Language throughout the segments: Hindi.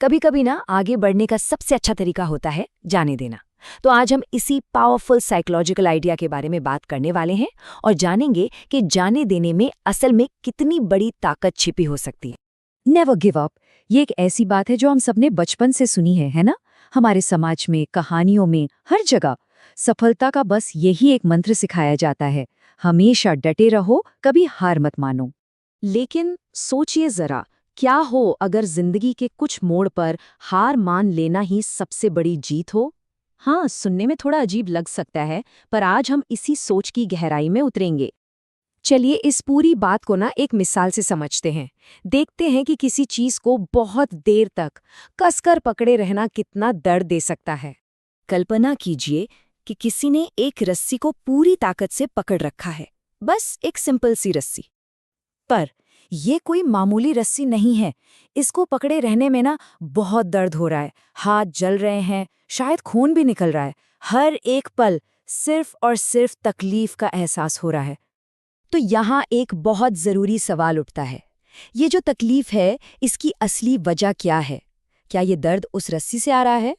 कभी कभी ना आगे बढ़ने का सबसे अच्छा तरीका होता है जाने देना। तो आज हम इसी पावरफुल साइकोलॉजिकल आइडिया के बारे में बात करने वाले हैं और जानेंगे कि जाने देने में असल में कितनी बड़ी ताकत छिपी हो सकती है। नेवर गिव अप, ये एक ऐसी बात है जो हम सबने बचपन से सुनी है ना? हमारे समाज में, कहानियों में, हर जगह सफलता का बस यही एक मंत्र सिखाया जाता है, हमेशा डटे रहो, कभी हार मत मानो। लेकिन सोचिए जरा, क्या हो अगर जिंदगी के कुछ मोड़ पर हार मान लेना ही सबसे बड़ी जीत हो? हाँ, सुनने में थोड़ा अजीब लग सकता है, पर आज हम इसी सोच की गहराई में उतरेंगे। चलिए इस पूरी बात को ना एक मिसाल से समझते हैं। देखते हैं कि किसी चीज को बहुत देर तक कसकर पकड़े रहना कितना दर्द दे सकता है। कल्पना कीजिए कि किसी ने एक रस्सी को पूरी ताकत से पकड़ रखा है, बस एक सिंपल सी रस्सी। पर ये कोई मामूली रस्सी नहीं है। इसको पकड़े रहने में ना बहुत दर्द हो रहा है, हाथ जल रहे हैं, शायद खून भी निकल रहा है। हर एक पल सिर्फ और सिर्फ तकलीफ का एहसास हो रहा है। तो यहाँ एक बहुत ज़रूरी सवाल उठता है, ये जो तकलीफ है इसकी असली वजह क्या है? क्या ये दर्द उस रस्सी से आ रहा है?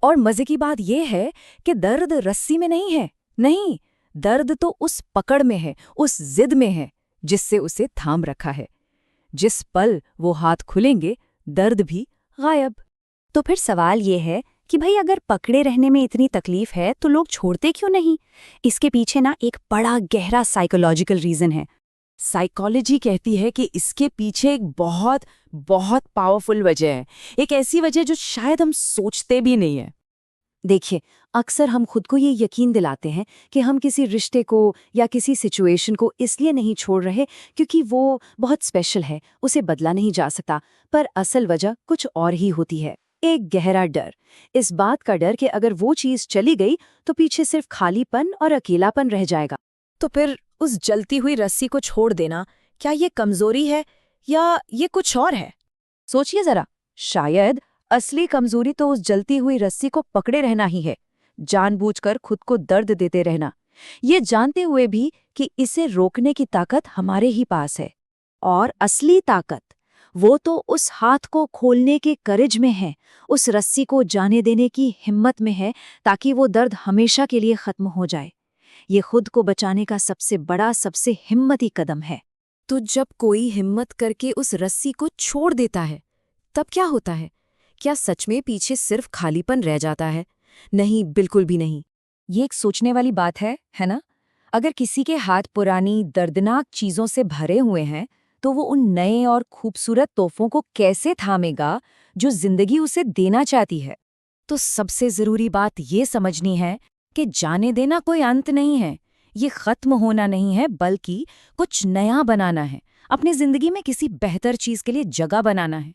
और मज़े की बात यह है कि दर्द रस्सी में नहीं है। नहीं, दर्द तो उस पकड़ में है, उस जिद में है जिससे उसे थाम रखा है। जिस पल वो हाथ खुलेंगे, दर्द भी गायब। तो फिर सवाल ये है कि भाई अगर पकड़े रहने में इतनी तकलीफ है तो लोग छोड़ते क्यों नहीं? इसके पीछे ना एक बड़ा गहरा साइकोलॉजिकल रीज़न है। साइकोलॉजी कहती है कि इसके पीछे एक बहुत बहुत पावरफुल वजह है, एक ऐसी वजह जो शायद हम सोचते भी नहीं है। देखिए, अक्सर हम खुद को ये यकीन दिलाते हैं कि हम किसी रिश्ते को या किसी सिचुएशन को इसलिए नहीं छोड़ रहे क्योंकि वो बहुत स्पेशल है, उसे बदला नहीं जा सकता। पर असल वजह कुछ और ही होती है, एक गहरा डर। इस बात का डर कि अगर वो चीज़ चली गई तो पीछे सिर्फ खालीपन और अकेलापन रह जाएगा। तो फिर उस जलती हुई रस्सी को छोड़ देना, क्या ये कमजोरी है या ये कुछ और है? सोचिए जरा, शायद असली कमजोरी तो उस जलती हुई रस्सी को पकड़े रहना ही है, जानबूझकर खुद को दर्द देते रहना, ये जानते हुए भी कि इसे रोकने की ताकत हमारे ही पास है। और असली ताकत वो तो उस हाथ को खोलने के करेज में है, उस रस्सी को जाने देने की हिम्मत में है, ताकि वो दर्द हमेशा के लिए खत्म हो जाए। ये खुद को बचाने का सबसे बड़ा, सबसे हिम्मती कदम है। तो जब कोई हिम्मत करके उस रस्सी को छोड़ देता है, तब क्या होता है? क्या सच में पीछे सिर्फ खालीपन रह जाता है? नहीं, बिल्कुल भी नहीं। ये एक सोचने वाली बात है ना? अगर किसी के हाथ पुरानी दर्दनाक चीजों से भरे हुए हैं, तो वो उन नए और खूबसूरत तोहफों को कैसे थामेगा जो जिंदगी उसे देना चाहती है? तो सबसे जरूरी बात ये समझनी है कि जाने देना कोई अंत नहीं है, ये खत्म होना नहीं है, बल्कि कुछ नया बनाना है, अपनी जिंदगी में किसी बेहतर चीज के लिए जगह बनाना है।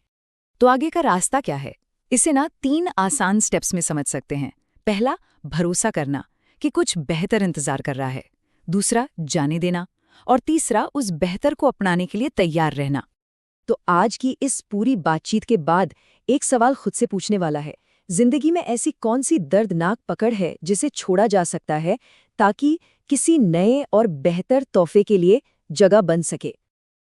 तो आगे का रास्ता क्या है? इसे ना 3 आसान स्टेप्स में समझ सकते हैं। पहला, भरोसा करना कि कुछ बेहतर इंतजार कर रहा है। दूसरा, जाने देना। और तीसरा, उस बेहतर को अपनाने के लिए तैयार रहना। तो आज की इस पूरी बातचीत के बाद एक सवाल खुद से पूछने वाला है, जिंदगी में ऐसी कौन सी दर्दनाक पकड़ है जिसे छोड़ा जा सकता है ताकि किसी नए और बेहतर तोहफे के लिए जगह बन सके?